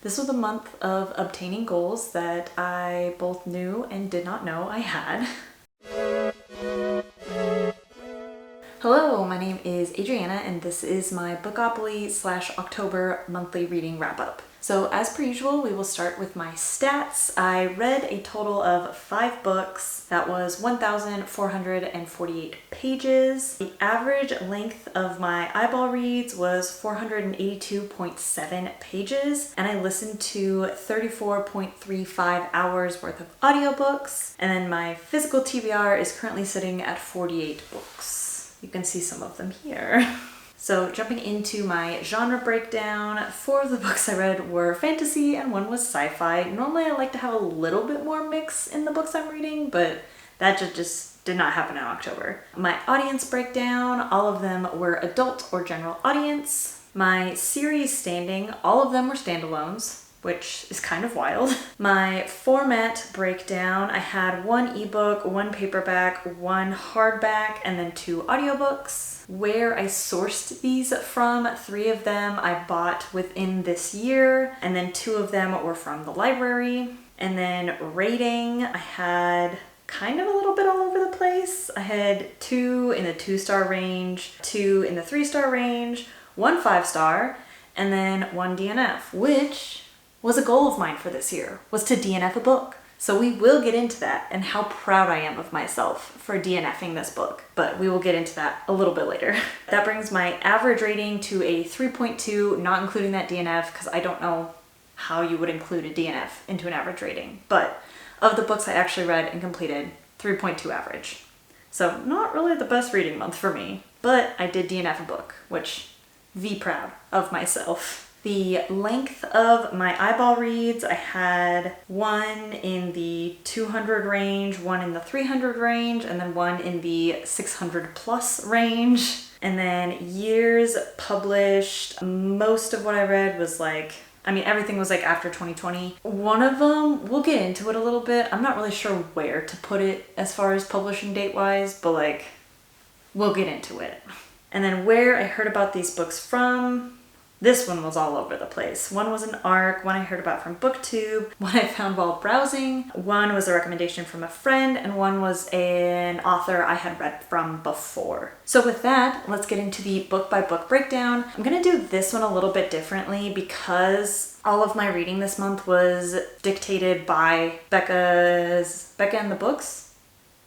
This was a month of obtaining goals that I both knew and did not know I had. Hello, my name is Adriana and this is my Bookopoly/October monthly reading wrap up. So as per usual, we will start with my stats. I read a total of 5 books. That was 1,448 pages. The average length of my eyeball reads was 482.7 pages, and I listened to 34.35 hours worth of audiobooks. And then my physical TBR is currently sitting at 48 books. You can see some of them here. So jumping into my genre breakdown, 4 of the books I read were fantasy and 1 was sci-fi. Normally I like to have a little bit more mix in the books I'm reading, but that just did not happen in October. My audience breakdown, all of them were adult or general audience. My series standing, all of them were standalones, which is kind of wild. My format breakdown, I had 1 ebook, 1 paperback, 1 hardback, and then 2 audiobooks. Where I sourced these from, 3 of them I bought within this year, and then 2 of them were from the library. And then rating, I had kind of a little bit all over the place. I had 2 in the 2-star range, 2 in the 3-star range, 1 5-star, and then 1 DNF, which was a goal of mine for this year, was to DNF a book. So we will get into that and how proud I am of myself for DNFing this book, but we will get into that a little bit later. That brings my average rating to a 3.2, not including that DNF, because I don't know how you would include a DNF into an average rating. But of the books I actually read and completed, 3.2 average. So not really the best reading month for me, but I did DNF a book, which proud of myself. The length of my eyeball reads, I had 1 in the 200 range, 1 in the 300 range, and then 1 in the 600 plus range. And then years published, most of what I read was everything was after 2020. One of them, we'll get into it a little bit. I'm not really sure where to put it as far as publishing date wise, but we'll get into it. And then where I heard about these books from, this one was all over the place. 1 was an ARC, 1 I heard about from BookTube, 1 I found while browsing, 1 was a recommendation from a friend, and 1 was an author I had read from before. So with that, let's get into the book by book breakdown. I'm gonna do this one a little bit differently because all of my reading this month was dictated by Becca and the Books.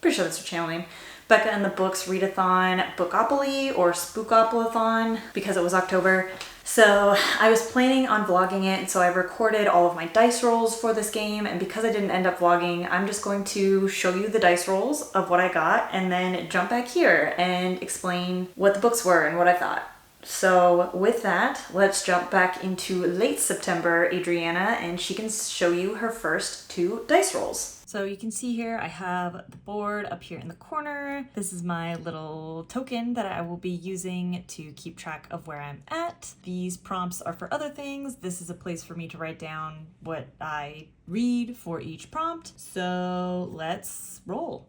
Pretty sure that's her channel name. Becca and the Books Readathon Bookopoly or Spookopoly-thon because it was October. So I was planning on vlogging it, and so I recorded all of my dice rolls for this game, and because I didn't end up vlogging, I'm just going to show you the dice rolls of what I got and then jump back here and explain what the books were and what I thought. So with that, let's jump back into late September, Adriana, and she can show you her first 2 dice rolls. So you can see here I have the board up here in the corner. This is my little token that I will be using to keep track of where I'm at. These prompts are for other things. This is a place for me to write down what I read for each prompt. So let's roll.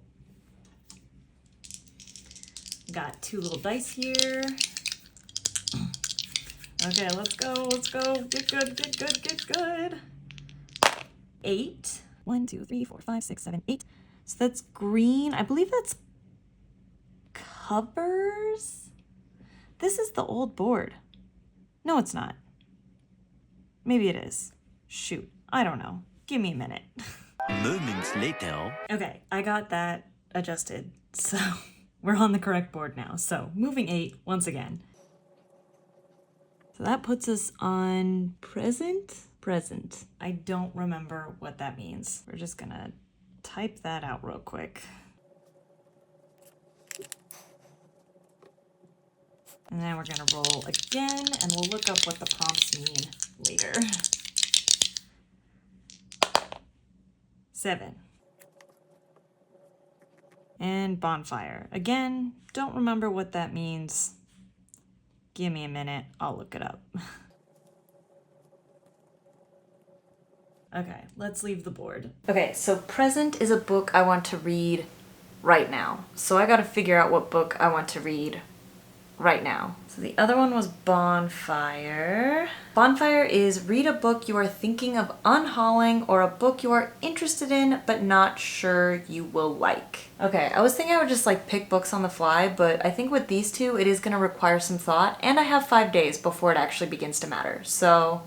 Got 2 little dice here. Okay, let's go. Get good. 8. 1, 2, 3, 4, 5, 6, 7, 8. So that's green. I believe that's covers. This is the old board. No, it's not. Maybe it is. Shoot, I don't know. Give me a minute. Moments later. Okay, I got that adjusted. So we're on the correct board now. So moving 8 once again. So that puts us on present. I don't remember what that means. We're just gonna type that out real quick. And then we're gonna roll again, and we'll look up what the prompts mean later. 7. And bonfire. Again, don't remember what that means. Give me a minute, I'll look it up. Okay, let's leave the board. Okay, so present is a book I want to read right now. So I gotta figure out what book I want to read right now. So the other one was Bonfire. Bonfire is read a book you are thinking of unhauling or a book you are interested in but not sure you will like. Okay, I was thinking I would just like pick books on the fly, but I think with these two it is going to require some thought, and I have 5 days before it actually begins to matter. So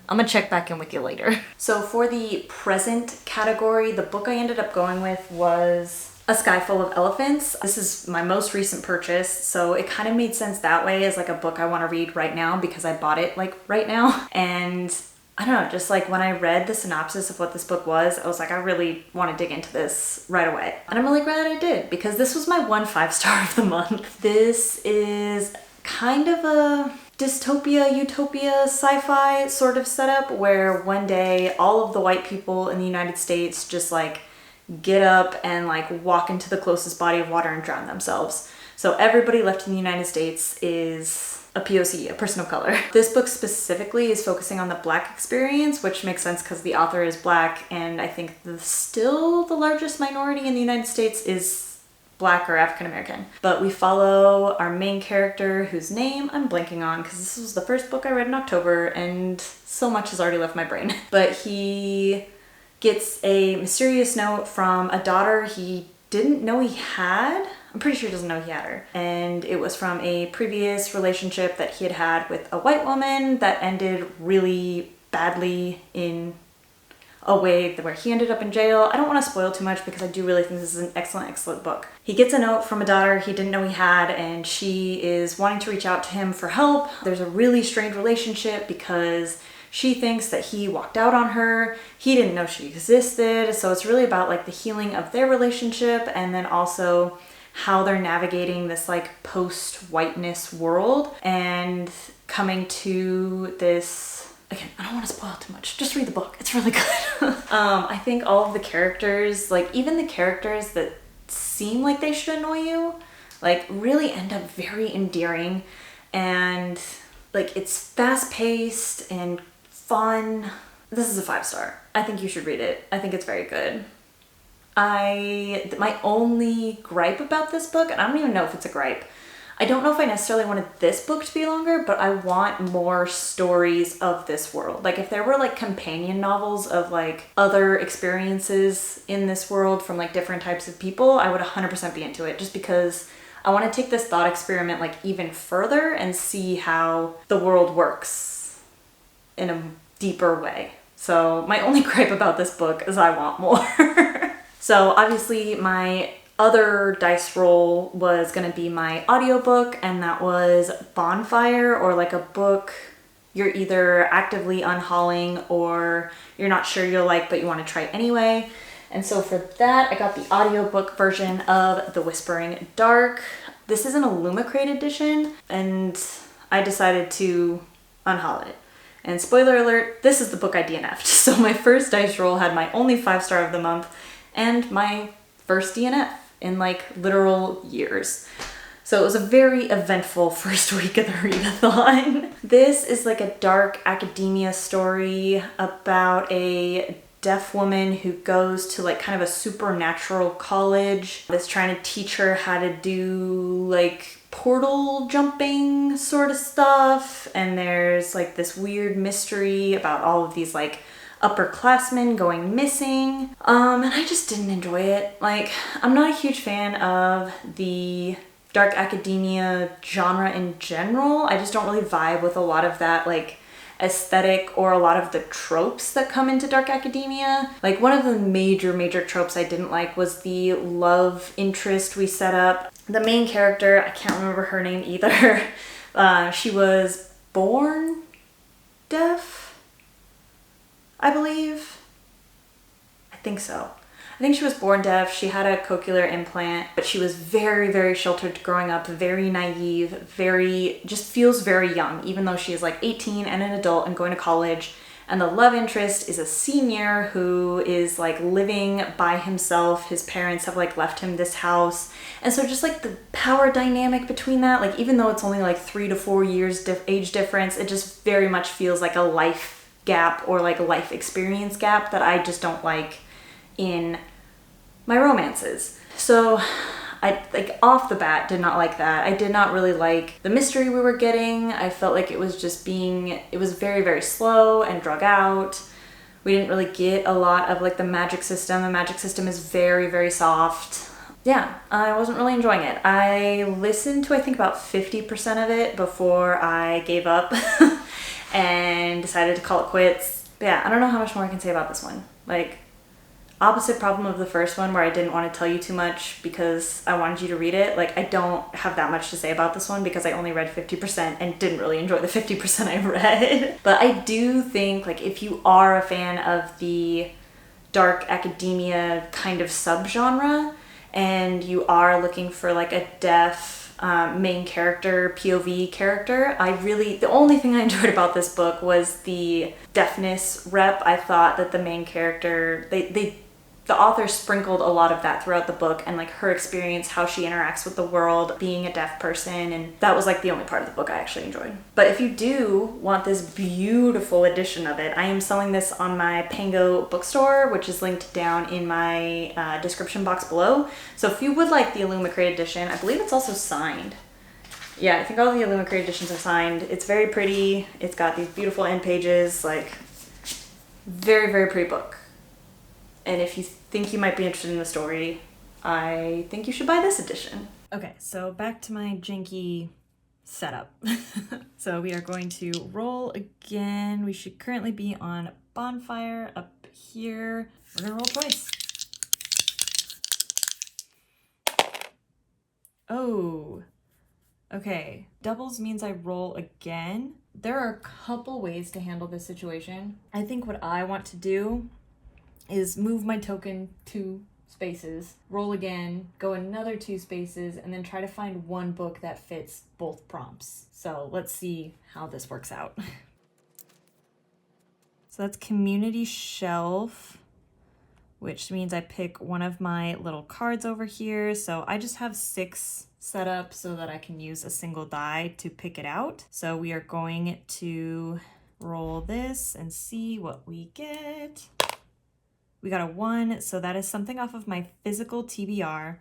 I'm gonna check back in with you later. So for the present category, the book I ended up going with was A Sky Full of Elephants. This is my most recent purchase, so it kind of made sense that way as like a book I want to read right now because I bought it like right now. And I don't know, just like when I read the synopsis of what this book was, I was like, I really want to dig into this right away. And I'm really glad I did because this was my 1 5-star of the month. This is kind of a dystopia, utopia, sci-fi sort of setup where one day all of the white people in the United States just like get up and like walk into the closest body of water and drown themselves. So everybody left in the United States is a POC, a person of color. This book specifically is focusing on the Black experience, which makes sense because the author is Black, and I think still the largest minority in the United States is Black or African American. But we follow our main character whose name I'm blanking on because this was the first book I read in October and so much has already left my brain. But he gets a mysterious note from a daughter he didn't know he had. I'm pretty sure he doesn't know he had her. And it was from a previous relationship that he had had with a white woman that ended really badly in a way where he ended up in jail. I don't want to spoil too much because I do really think this is an excellent, excellent book. He gets a note from a daughter he didn't know he had, and she is wanting to reach out to him for help. There's a really strained relationship because she thinks that he walked out on her. He didn't know she existed. So it's really about like the healing of their relationship and then also how they're navigating this like post-whiteness world and coming to this. Again, I don't want to spoil too much. Just read the book. It's really good. I think all of the characters, like even the characters that seem like they should annoy you, like really end up very endearing, and like it's fast-paced and fun. This is a 5-star. I think you should read it. I think it's very good. My only gripe about this book, and I don't even know if it's a gripe, I don't know if I necessarily wanted this book to be longer, but I want more stories of this world. Like if there were like companion novels of like other experiences in this world from like different types of people, I would 100% be into it just because I want to take this thought experiment like even further and see how the world works in a deeper way. So my only gripe about this book is I want more. So obviously my other dice roll was going to be my audiobook, and that was Bonfire, or like a book you're either actively unhauling or you're not sure you'll like but you want to try anyway. And so for that I got the audiobook version of The Whispering Dark. This is an Illumicrate edition and I decided to unhaul it. And spoiler alert, this is the book I DNF'd. So my first dice roll had my only 5-star of the month and my first DNF in like literal years. So it was a very eventful first week of the readathon. This is like a dark academia story about a deaf woman who goes to like kind of a supernatural college that's trying to teach her how to do like portal jumping sort of stuff. And there's like this weird mystery about all of these like upperclassmen going missing. And I just didn't enjoy it. Like, I'm not a huge fan of the dark academia genre in general. I just don't really vibe with a lot of that like aesthetic or a lot of the tropes that come into dark academia. Like one of the major tropes I didn't like was the love interest we set up. The main character, I can't remember her name either. She was born deaf, I believe. I think so. I think she was born deaf. She had a cochlear implant, but she was very sheltered growing up, very naive, just feels very young, even though she is like 18 and an adult and going to college. And the love interest is a senior who is like living by himself. His parents have like left him this house. And so just like the power dynamic between that, like even though it's only like 3 to 4 years age difference, it just very much feels like a life gap or like a life experience gap that I just don't like in my romances. So I, like, off the bat did not like that. I did not really like the mystery we were getting. I felt like it was just it was very, very slow and drug out. We didn't really get a lot of like the magic system. The magic system is very, very soft. Yeah, I wasn't really enjoying it. I listened to, I think, about 50% of it before I gave up and decided to call it quits. But yeah, I don't know how much more I can say about this one. Like, opposite problem of the first one where I didn't want to tell you too much because I wanted you to read it. Like, I don't have that much to say about this one because I only read 50% and didn't really enjoy the 50% I read. But I do think, like, if you are a fan of the dark academia kind of subgenre and you are looking for like a deaf main character, POV character, the only thing I enjoyed about this book was the deafness rep. I thought that the main character, the author sprinkled a lot of that throughout the book, and like her experience, how she interacts with the world, being a deaf person, and that was like the only part of the book I actually enjoyed. But if you do want this beautiful edition of it, I am selling this on my Pango bookstore, which is linked down in my description box below. So if you would like the Illumicrate edition, I believe it's also signed. Yeah, I think all the Illumicrate editions are signed. It's very pretty. It's got these beautiful end pages, like very, very pretty book. And if you think you might be interested in the story, I think you should buy this edition. Okay, so back to my janky setup. So we are going to roll again. We should currently be on bonfire up here. We're gonna roll twice. Oh, okay. Doubles means I roll again. There are a couple ways to handle this situation. I think what I want to do is move my token 2 spaces, roll again, go another 2 spaces, and then try to find one book that fits both prompts. So let's see how this works out. So that's community shelf, which means I pick one of my little cards over here. So I just have 6 set up so that I can use a single die to pick it out. So we are going to roll this and see what we get. We got a 1, so that is something off of my physical TBR.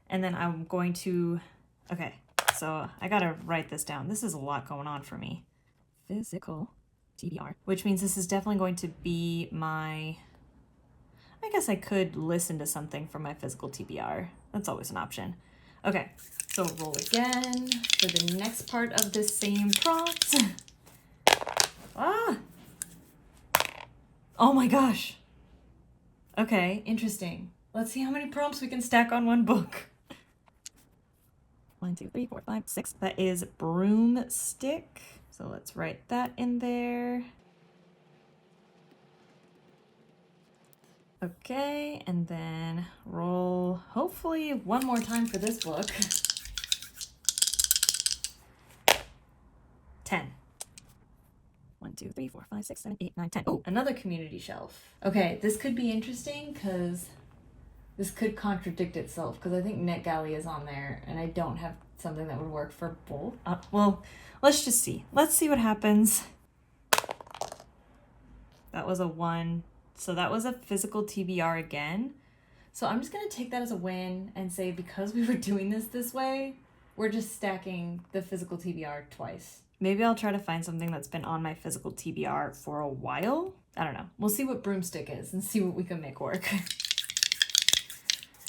And then I'm going to, okay, so I gotta write this down. This is a lot going on for me. Physical TBR, which means this is definitely going to be my, I guess I could listen to something from my physical TBR. That's always an option. Okay, so roll again for the next part of this same prompt. Ah! Oh my gosh. Okay, interesting. Let's see how many prompts we can stack on one book. 1, 2, 3, 4, 5, 6. That is broomstick. So let's write that in there. Okay, and then roll hopefully one more time for this book. 10. 1, 2, 3, 4, 5, 6, 7, 8, 9, 10. Oh, another community shelf. Okay, this could be interesting because this could contradict itself because I think NetGalley is on there and I don't have something that would work for both. Well, let's just see. Let's see what happens. That was a 1. So that was a physical TBR again. So I'm just going to take that as a win and say because we were doing this way, we're just stacking the physical TBR twice. Maybe I'll try to find something that's been on my physical TBR for a while. I don't know. We'll see what broomstick is and see what we can make work.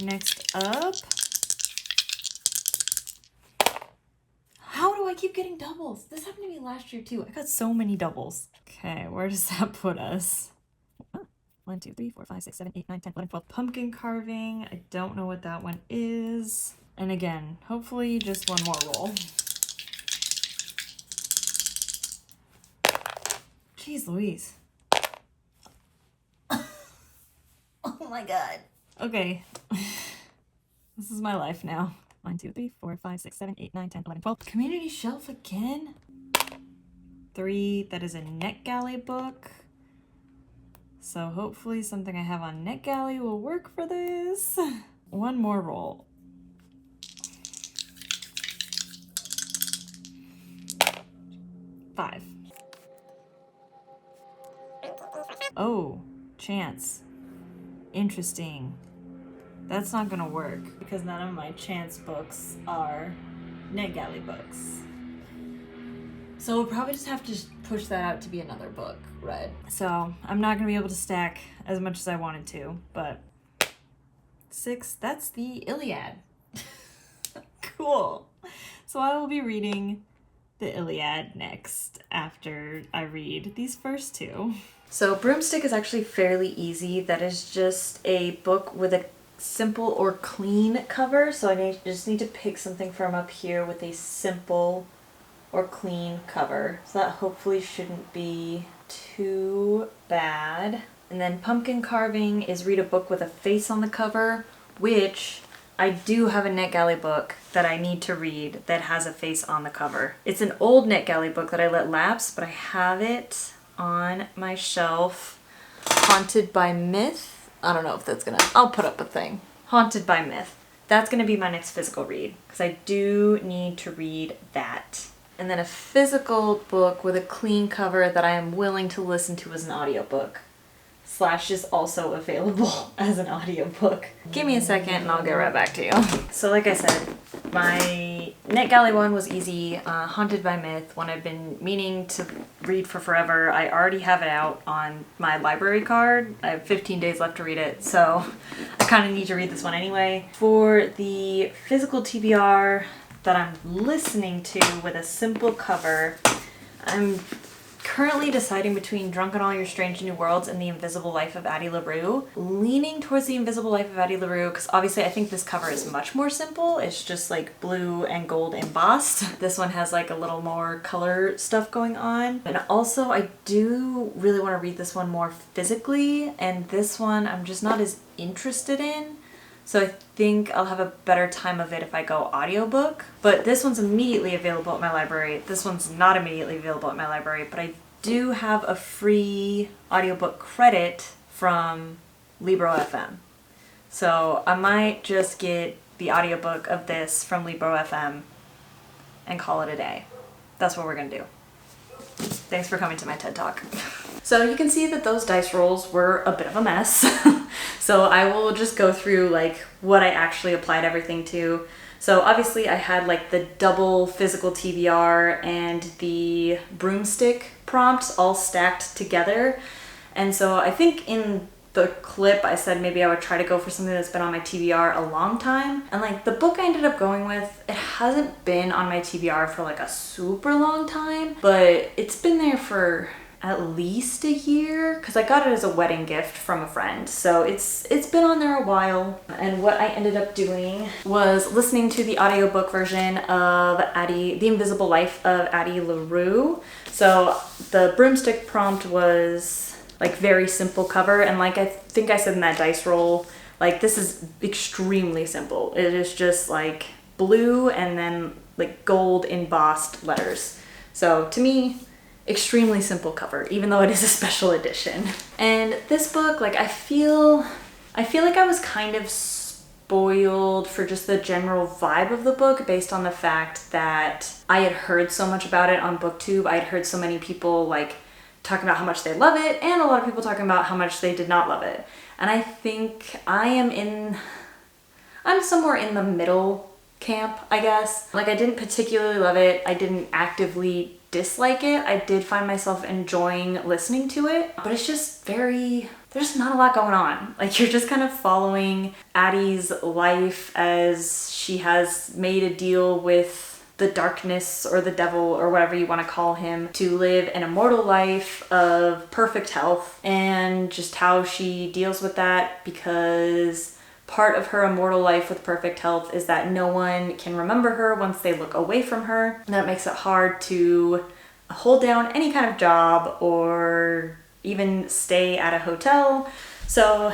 Next up. How do I keep getting doubles? This happened to me last year too. I got so many doubles. Okay, where does that put us? 1, 2, 3, 4, 5, 6, 7, 8, 9, 10, 11, 12. Pumpkin carving. I don't know what that one is. And again, hopefully just one more roll. Jeez Louise. Oh my god. Okay. This is my life now. 1, 2, 3, 4, 5, 6, 7, 8, 9, 10, 11, 12. Community shelf again? 3. That is a NetGalley book. So hopefully something I have on NetGalley will work for this. One more roll. 5. Oh, chance. Interesting. That's not gonna work because none of my chance books are NetGalley books. So we'll probably just have to push that out to be another book read. So I'm not gonna be able to stack as much as I wanted to, but 6, that's the Iliad. Cool. So I will be reading the Iliad next after I read these first 2. So Broomstick is actually fairly easy. That is just a book with a simple or clean cover. So I just need to pick something from up here with a simple or clean cover. So that hopefully shouldn't be too bad. And then Pumpkin Carving is read a book with a face on the cover, which I do have a NetGalley book that I need to read that has a face on the cover. It's an old NetGalley book that I let lapse, but I have it on my shelf. Haunted by Myth. I don't know if that's gonna, I'll put up a thing. Haunted by Myth. That's gonna be my next physical read because I do need to read that. And then a physical book with a clean cover that I am willing to listen to as an audiobook. Slash is also available as an audiobook. Give me a second and I'll get right back to you. So like I said, my NetGalley one was easy. Haunted by Myth, one I've been meaning to read for forever. I already have it out on my library card. I have 15 days left to read it, so I kind of need to read this one anyway. For the physical TBR that I'm listening to with a simple cover, I'm currently deciding between Drunk on All Your Strange New Worlds and The Invisible Life of Addie LaRue. Leaning towards The Invisible Life of Addie LaRue because obviously I think this cover is much more simple. It's just like blue and gold embossed. This one has like a little more color stuff going on. And also I do really want to read this one more physically, and this one I'm just not as interested in. So I think I'll have a better time of it if I go audiobook. But this one's immediately available at my library. This one's not immediately available at my library, but I do have a free audiobook credit from Libro FM. So I might just get the audiobook of this from Libro FM and call it a day. That's what we're gonna do. Thanks for coming to my TED Talk. So you can see that those dice rolls were a bit of a mess. So I will just go through like what I actually applied everything to. So obviously I had like the double physical TBR and the broomstick prompts all stacked together. And so I think in the clip I said maybe I would try to go for something that's been on my TBR a long time. And like the book I ended up going with, it hasn't been on my TBR for like a super long time, but it's been there for at least a year because I got it as a wedding gift from a friend. So it's been on there a while. And what I ended up doing was listening to the audiobook version of The Invisible Life of Addie LaRue. So the broomstick prompt was like very simple cover, and like I think I said in that dice roll, like this is extremely simple. It is just like blue and then like gold embossed letters. So to me, extremely simple cover, even though it is a special edition. And this book, like I feel like I was kind of spoiled for just the general vibe of the book based on the fact that I had heard so much about it on BookTube. I had heard so many people like talking about how much they love it, and a lot of people talking about how much they did not love it. And I think I'm somewhere in the middle camp, I guess. Like I didn't particularly love it. I didn't actively dislike it. I did find myself enjoying listening to it, but it's just there's not a lot going on. Like you're just kind of following Addie's life as she has made a deal with the darkness or the devil or whatever you want to call him to live an immortal life of perfect health, and just how she deals with that, because part of her immortal life with perfect health is that no one can remember her once they look away from her. And that makes it hard to hold down any kind of job or even stay at a hotel. So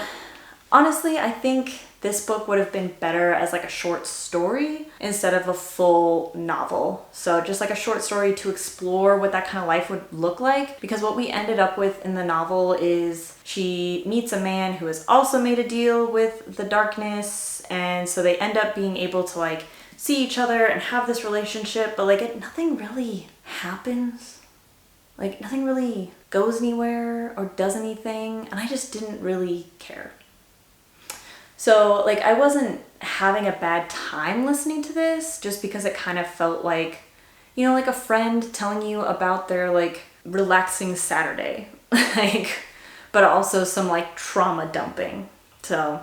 honestly, I think this book would have been better as like a short story instead of a full novel. So just like a short story to explore what that kind of life would look like, because what we ended up with in the novel is she meets a man who has also made a deal with the darkness, and so they end up being able to like see each other and have this relationship, but like nothing really happens. Like nothing really goes anywhere or does anything, and I just didn't really care. So like I wasn't having a bad time listening to this, just because it kind of felt like, you know, like a friend telling you about their like relaxing Saturday, like, but also some like trauma dumping. So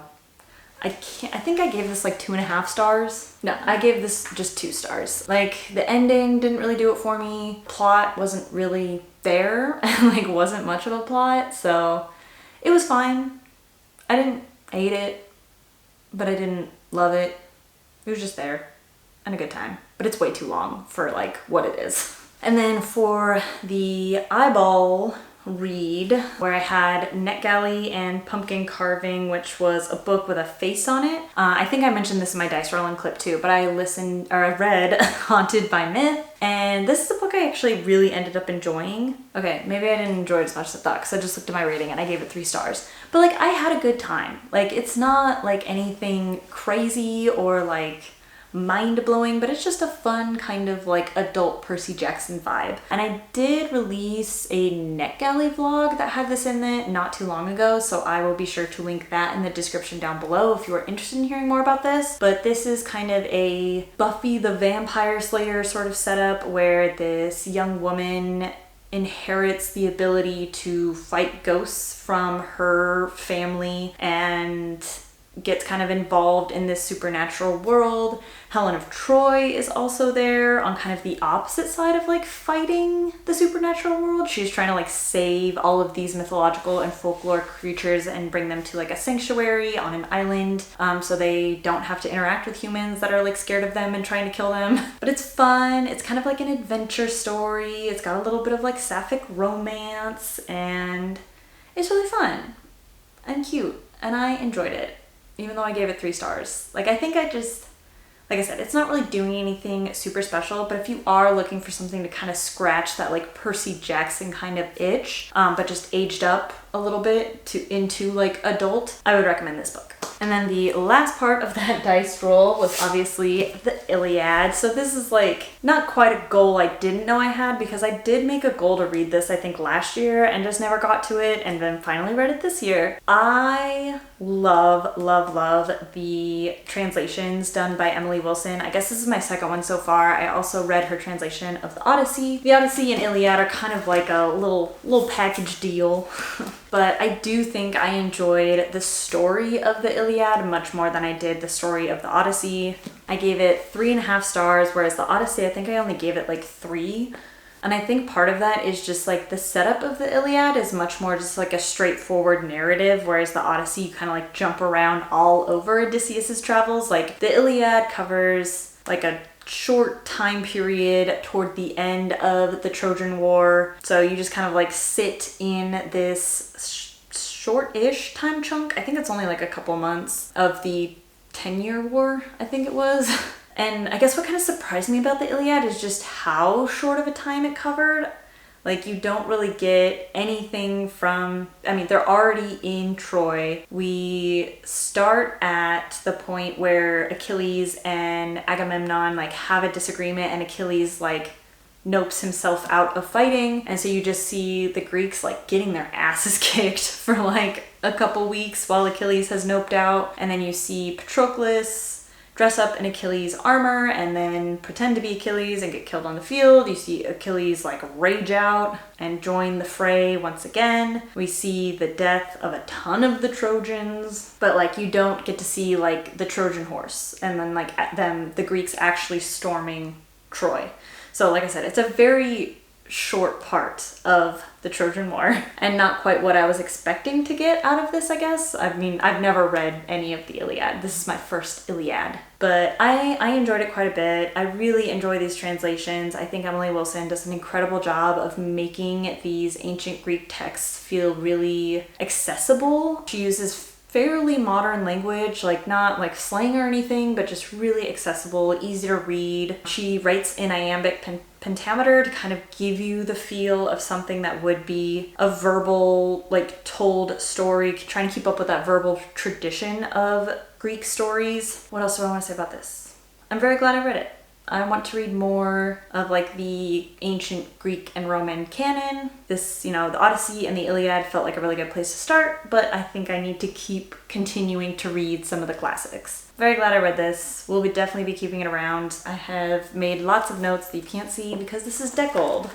I think I gave this like 2.5 stars. No, I gave this just 2 stars. Like the ending didn't really do it for me. Plot wasn't really there and like wasn't much of a plot. So it was fine. I didn't hate it, but I didn't love it. It was just there and a good time, but it's way too long for like what it is. And then for the eyeball read, where I had NetGalley and Pumpkin Carving, which was a book with a face on it. I think I mentioned this in my dice rolling clip too, but I read Haunted by Myth, and this is a book I actually really ended up enjoying. Okay, maybe I didn't enjoy it as much as I thought, because I just looked at my rating and I gave it 3 stars. But like I had a good time. Like it's not like anything crazy or like mind-blowing, but it's just a fun kind of like adult Percy Jackson vibe. And I did release a NetGalley vlog that had this in it not too long ago, so I will be sure to link that in the description down below if you are interested in hearing more about this. But this is kind of a Buffy the Vampire Slayer sort of setup, where this young woman inherits the ability to fight ghosts from her family and gets kind of involved in this supernatural world. Helen of Troy is also there on kind of the opposite side of like fighting the supernatural world. She's trying to like save all of these mythological and folklore creatures and bring them to like a sanctuary on an island, so they don't have to interact with humans that are like scared of them and trying to kill them. But it's fun. It's kind of like an adventure story. It's got a little bit of like sapphic romance, and it's really fun and cute, and I enjoyed it, even though I gave it 3 stars. Like I think like I said, it's not really doing anything super special, but if you are looking for something to kind of scratch that like Percy Jackson kind of itch, but just aged up a little bit into like adult, I would recommend this book. And then the last part of that dice roll was obviously the Iliad. So this is like not quite a goal I didn't know I had, because I did make a goal to read this I think last year and just never got to it, and then finally read it this year. I love the translations done by Emily Wilson. I guess this is my second one so far. I also read her translation of the Odyssey. The Odyssey and Iliad are kind of like a little package deal. But I do think I enjoyed the story of the Iliad much more than I did the story of the Odyssey. I gave it 3.5 stars, whereas the Odyssey, I think I only gave it like 3. And I think part of that is just like the setup of the Iliad is much more just like a straightforward narrative, whereas the Odyssey, you kind of like jump around all over Odysseus's travels. Like the Iliad covers like a short time period toward the end of the Trojan War. So you just kind of like sit in this short-ish time chunk. I think it's only like a couple months of the 10-year war, I think it was. And I guess what kind of surprised me about the Iliad is just how short of a time it covered. Like you don't really get anything from, I mean, they're already in Troy. We start at the point where Achilles and Agamemnon like have a disagreement, and Achilles like nopes himself out of fighting. And so you just see the Greeks like getting their asses kicked for like a couple weeks while Achilles has noped out. And then you see Patroclus dress up in Achilles' armor and then pretend to be Achilles and get killed on the field. You see Achilles like rage out and join the fray once again. We see the death of a ton of the Trojans, but like you don't get to see like the Trojan horse and then like the Greeks actually storming Troy. So like I said, it's a very short part of the Trojan War and not quite what I was expecting to get out of this, I guess. I mean, I've never read any of the Iliad. This is my first Iliad, but I enjoyed it quite a bit. I really enjoy these translations. I think Emily Wilson does an incredible job of making these ancient Greek texts feel really accessible. She uses fairly modern language, like not like slang or anything, but just really accessible, easy to read. She writes in iambic pentameter to kind of give you the feel of something that would be a verbal, like told story, trying to keep up with that verbal tradition of Greek stories. What else do I want to say about this? I'm very glad I read it. I want to read more of like the ancient Greek and Roman canon. This, the Odyssey and the Iliad felt like a really good place to start, but I think I need to keep continuing to read some of the classics. Very glad I read this. We'll definitely be keeping it around. I have made lots of notes that you can't see because this is deckled.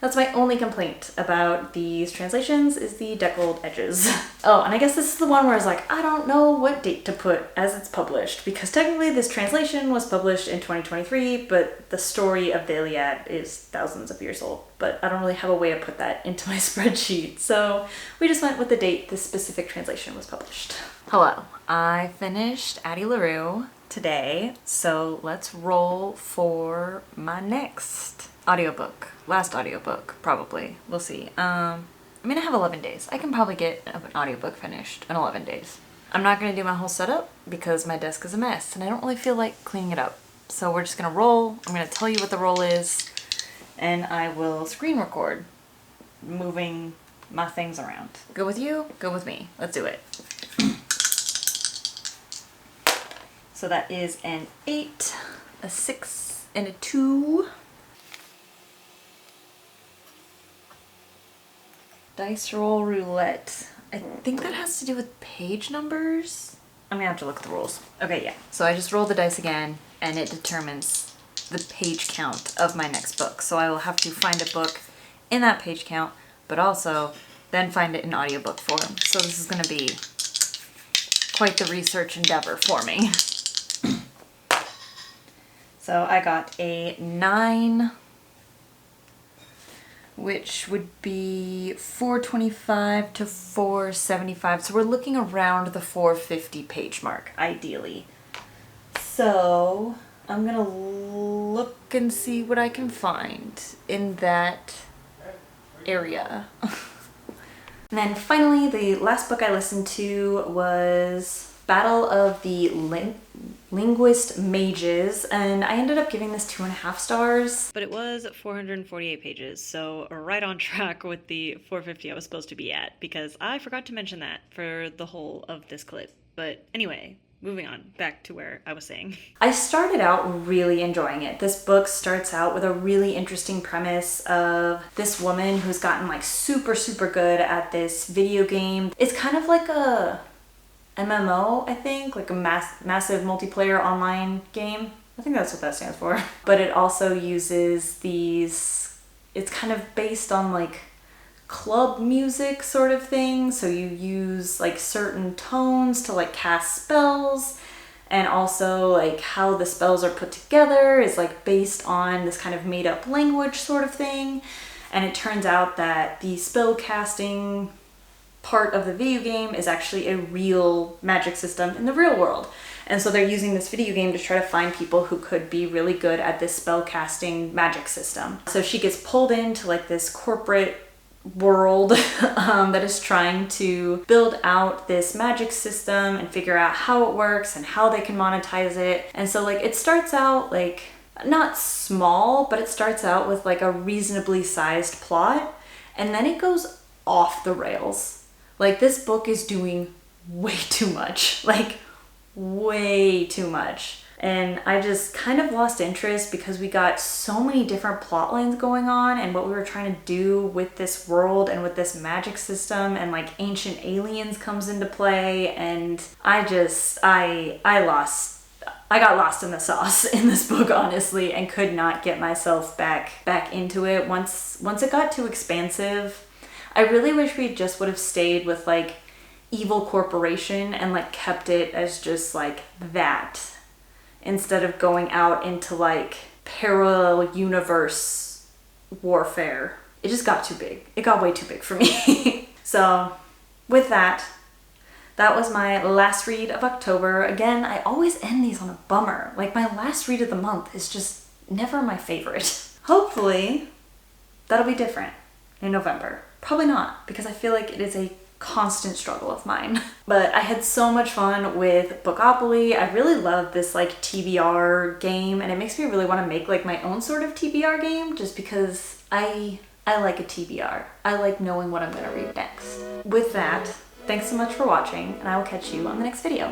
That's my only complaint about these translations is the deckled edges. Oh, and I guess this is the one where I was like, I don't know what date to put as it's published, because technically this translation was published in 2023, but the story of the Iliad is thousands of years old. But I don't really have a way to put that into my spreadsheet, so we just went with the date this specific translation was published. Hello, I finished Addie LaRue today, so let's roll for my next audiobook. Last audiobook, probably. We'll see. I have 11 days. I can probably get an audiobook finished in 11 days. I'm not gonna do my whole setup because my desk is a mess and I don't really feel like cleaning it up. So we're just gonna roll. I'm gonna tell you what the roll is and I will screen record moving my things around. Go with you, go with me. Let's do it. So that is an 8, a 6, and a 2. Dice roll roulette. I think that has to do with page numbers. I'm gonna have to look at the rules. Okay, yeah. So I just rolled the dice again and it determines the page count of my next book. So I will have to find a book in that page count, but also then find it in audiobook form. So this is gonna be quite the research endeavor for me. So I got a 9, which would be 425 to 475. So we're looking around the 450 page mark, ideally. So I'm gonna look and see what I can find in that area. And then finally, the last book I listened to was Battle of the Linguist Mages, and I ended up giving this 2.5 stars. But it was 448 pages, so right on track with the 450 I was supposed to be at, because I forgot to mention that for the whole of this clip. But anyway, moving on, back to where I was saying. I started out really enjoying it. This book starts out with a really interesting premise of this woman who's gotten like super good at this video game. It's kind of like a MMO, I think, like a massive multiplayer online game. I think that's what that stands for. But it also uses these, it's kind of based on like club music sort of thing. So you use like certain tones to like cast spells, and also like how the spells are put together is like based on this kind of made up language sort of thing. And it turns out that the spell casting part of the video game is actually a real magic system in the real world. And so they're using this video game to try to find people who could be really good at this spell casting magic system. So she gets pulled into like this corporate world that is trying to build out this magic system and figure out how it works and how they can monetize it. And so like it starts out like not small, but it starts out with like a reasonably sized plot, and then it goes off the rails. Like this book is doing way too much, like way too much. And I just kind of lost interest because we got so many different plot lines going on and what we were trying to do with this world and with this magic system, and like ancient aliens comes into play, and I got lost in the sauce in this book, honestly, and could not get myself back into it once it got too expansive. I really wish we just would have stayed with like evil corporation and like kept it as just like that, instead of going out into like parallel universe warfare. It just got too big. It got way too big for me. So with that was my last read of October. Again, I always end these on a bummer. Like my last read of the month is just never my favorite. Hopefully that'll be different in November. Probably not, because I feel like it is a constant struggle of mine. But I had so much fun with Bookopoly. I really love this like TBR game, and it makes me really want to make like my own sort of TBR game, just because I like a TBR. I like knowing what I'm gonna read next. With that, thanks so much for watching, and I will catch you on the next video.